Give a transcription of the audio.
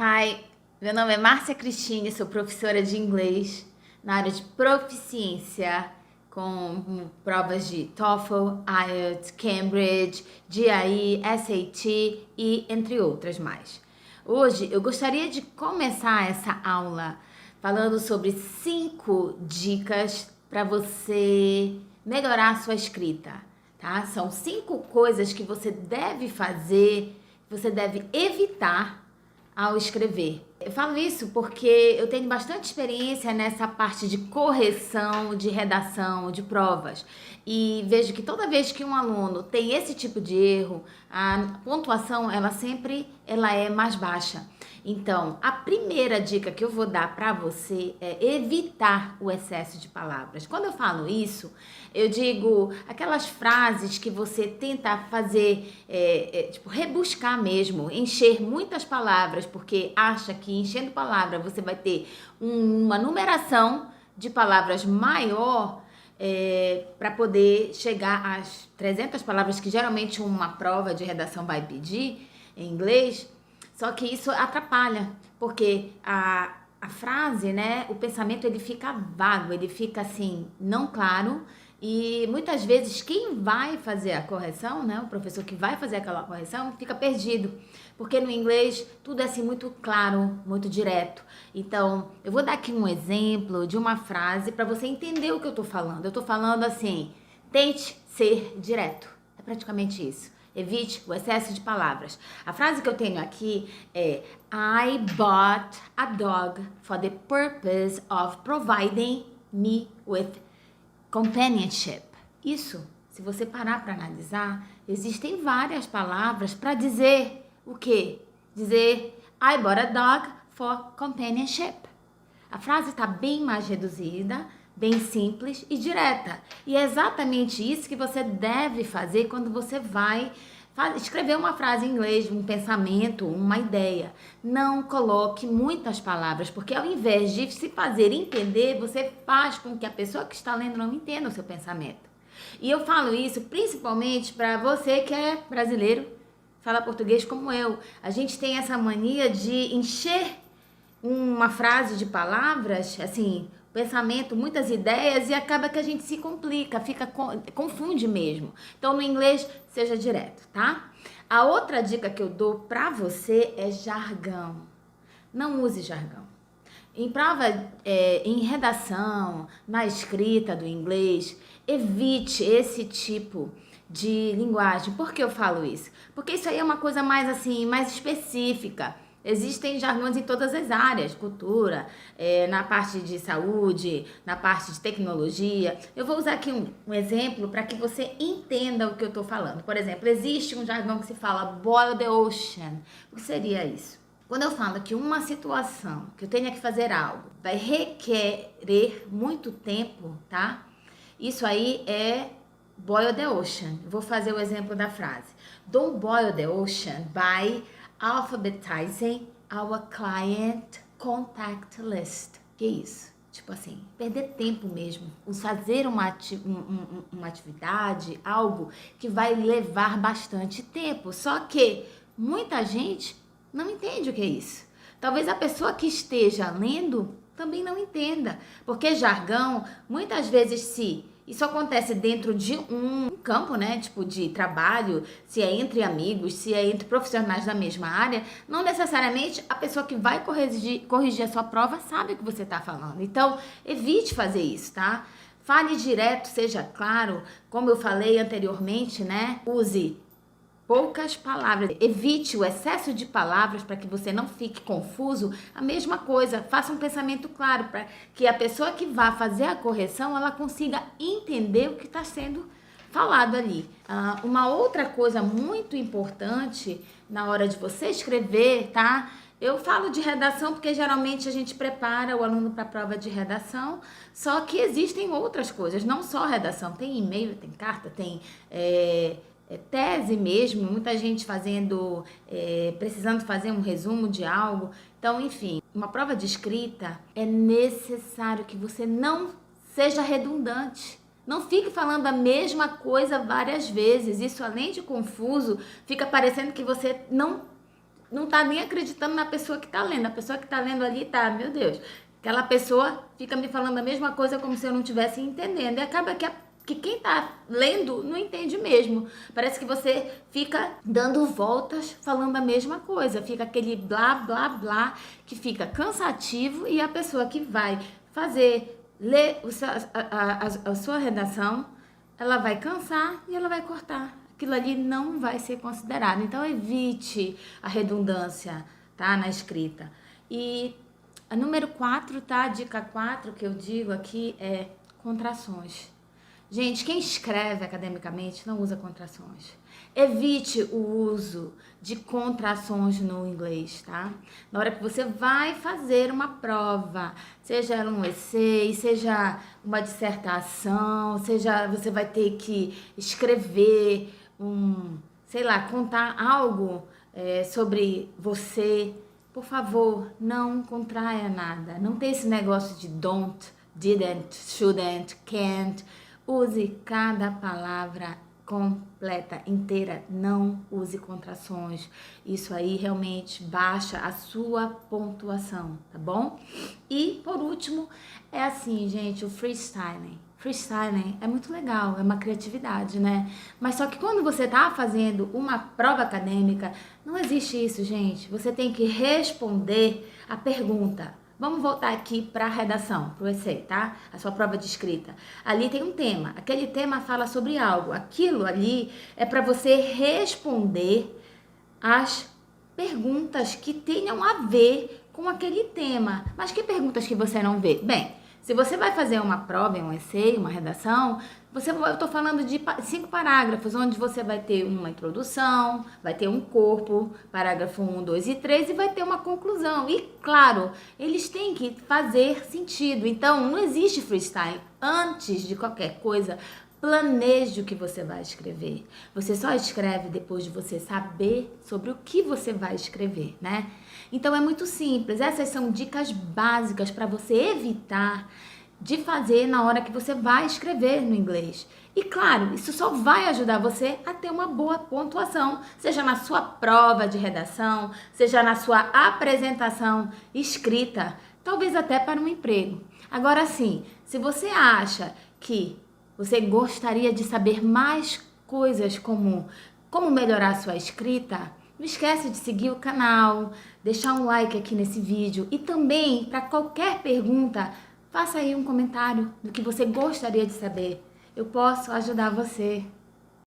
Hi, meu nome é Márcia Cristine, sou professora de inglês na área de proficiência com provas de TOEFL, IELTS, Cambridge, GRE, SAT e entre outras mais. Hoje eu gostaria de começar essa aula falando sobre 5 dicas para você melhorar a sua escrita, tá? São 5 coisas que você deve fazer, você deve evitar ao escrever. Eu falo isso porque eu tenho bastante experiência nessa parte de correção, de redação, de provas. E vejo que toda vez que um aluno tem esse tipo de erro, a pontuação ela é mais baixa. Então, a primeira dica que eu vou dar para você é evitar o excesso de palavras. Quando eu falo isso, eu digo aquelas frases que você tenta fazer, tipo, rebuscar mesmo, encher muitas palavras, porque acha que enchendo palavra você vai ter uma numeração de palavras maior para poder chegar às 300 palavras que geralmente uma prova de redação vai pedir em inglês. Só que isso atrapalha, porque a frase, né, o pensamento ele fica vago, ele fica assim, não claro, e muitas vezes quem vai fazer a correção, né, o professor que vai fazer aquela correção, fica perdido, porque no inglês tudo é assim muito claro, muito direto. Então, eu vou dar aqui um exemplo de uma frase para você entender o que eu tô falando. Eu tô falando assim, tente ser direto, é praticamente isso. Evite o excesso de palavras. A frase que eu tenho aqui é I bought a dog for the purpose of providing me with companionship. Isso, se você parar para analisar, existem várias palavras para dizer o quê? Dizer I bought a dog for companionship. A frase está bem mais reduzida, bem simples e direta. E é exatamente isso que você deve fazer quando você vai escrever uma frase em inglês, um pensamento, uma ideia. Não coloque muitas palavras, porque ao invés de se fazer entender, você faz com que a pessoa que está lendo não entenda o seu pensamento. E eu falo isso principalmente para você que é brasileiro, fala português como eu. A gente tem essa mania de encher uma frase de palavras, assim, pensamento, muitas ideias, e acaba que a gente se complica, confunde mesmo. Então, no inglês, seja direto, tá? A outra dica que eu dou pra você é jargão. Não use jargão. Em prova, em redação, na escrita do inglês, evite esse tipo de linguagem. Por que eu falo isso? Porque isso aí é uma coisa mais assim, mais específica. Existem jargões em todas as áreas, cultura, na parte de saúde, na parte de tecnologia. Eu vou usar aqui um exemplo para que você entenda o que eu estou falando. Por exemplo, existe um jargão que se fala boil the ocean. O que seria isso? Quando eu falo que uma situação, que eu tenha que fazer algo, vai requerer muito tempo, tá? Isso aí é boil the ocean. Vou fazer o exemplo da frase. Don't boil the ocean by alphabetizing our client contact list. Que isso? Tipo assim, perder tempo mesmo. Fazer uma atividade, algo que vai levar bastante tempo. Só que muita gente não entende o que é isso. Talvez a pessoa que esteja lendo também não entenda. Porque jargão, muitas vezes, se isso acontece dentro de um campo, né, tipo de trabalho, se é entre amigos, se é entre profissionais da mesma área, não necessariamente a pessoa que vai corrigir a sua prova sabe o que você está falando. Então, evite fazer isso, tá? Fale direto, seja claro, como eu falei anteriormente, né? Use poucas palavras. Evite o excesso de palavras para que você não fique confuso. A mesma coisa, faça um pensamento claro para que a pessoa que vá fazer a correção, ela consiga entender o que está sendo falado ali. Uma outra coisa muito importante na hora de você escrever, tá? Eu falo de redação porque geralmente a gente prepara o aluno para a prova de redação, só que existem outras coisas, não só redação. Tem e-mail, tem carta, tem tese mesmo, muita gente fazendo, precisando fazer um resumo de algo. Então, enfim, uma prova de escrita é necessário que você não seja redundante. Não fique falando a mesma coisa várias vezes. Isso, além de confuso, fica parecendo que você não não tá nem acreditando na pessoa que tá lendo. A pessoa que tá lendo ali tá, meu Deus, aquela pessoa fica me falando a mesma coisa como se eu não estivesse entendendo. E acaba que quem tá lendo não entende mesmo. Parece que você fica dando voltas falando a mesma coisa. Fica aquele blá, blá, blá, que fica cansativo e a pessoa que vai ler a sua redação, ela vai cansar e ela vai cortar. Aquilo ali não vai ser considerado. Então, evite a redundância, tá? Na escrita. E a número 4, tá? A dica 4 que eu digo aqui é contrações. Gente, quem escreve academicamente não usa contrações. Evite o uso de contrações no inglês, tá? Na hora que você vai fazer uma prova, seja ela um essay, seja uma dissertação, seja você vai ter que escrever sei lá, contar algo sobre você, por favor, não contraia nada. Não tem esse negócio de don't, didn't, shouldn't, can't. Use cada palavra completa, inteira, não use contrações. Isso aí realmente baixa a sua pontuação, tá bom? E por último, é assim, gente, o freestyling. Freestyling é muito legal, é uma criatividade, né? Mas só que quando você tá fazendo uma prova acadêmica, não existe isso, gente. Você tem que responder a pergunta. Vamos voltar aqui para a redação, para o essay, tá? A sua prova de escrita. Ali tem um tema. Aquele tema fala sobre algo. Aquilo ali é para você responder as perguntas que tenham a ver com aquele tema. Mas que perguntas que você não vê? Bem, se você vai fazer uma prova, um essay, uma redação, eu estou falando de 5 parágrafos, onde você vai ter uma introdução, vai ter um corpo, parágrafo 1, 2 e 3, e vai ter uma conclusão. E, claro, eles têm que fazer sentido. Então, não existe freestyle. Antes de qualquer coisa, planeje o que você vai escrever. Você só escreve depois de você saber sobre o que você vai escrever, né? Então, é muito simples. Essas são dicas básicas para você evitar de fazer na hora que você vai escrever no inglês. E claro, isso só vai ajudar você a ter uma boa pontuação, seja na sua prova de redação, seja na sua apresentação escrita, talvez até para um emprego. Agora sim, se você acha que você gostaria de saber mais coisas como melhorar a sua escrita, não esquece de seguir o canal, deixar um like aqui nesse vídeo e também, para qualquer pergunta, faça aí um comentário do que você gostaria de saber. Eu posso ajudar você.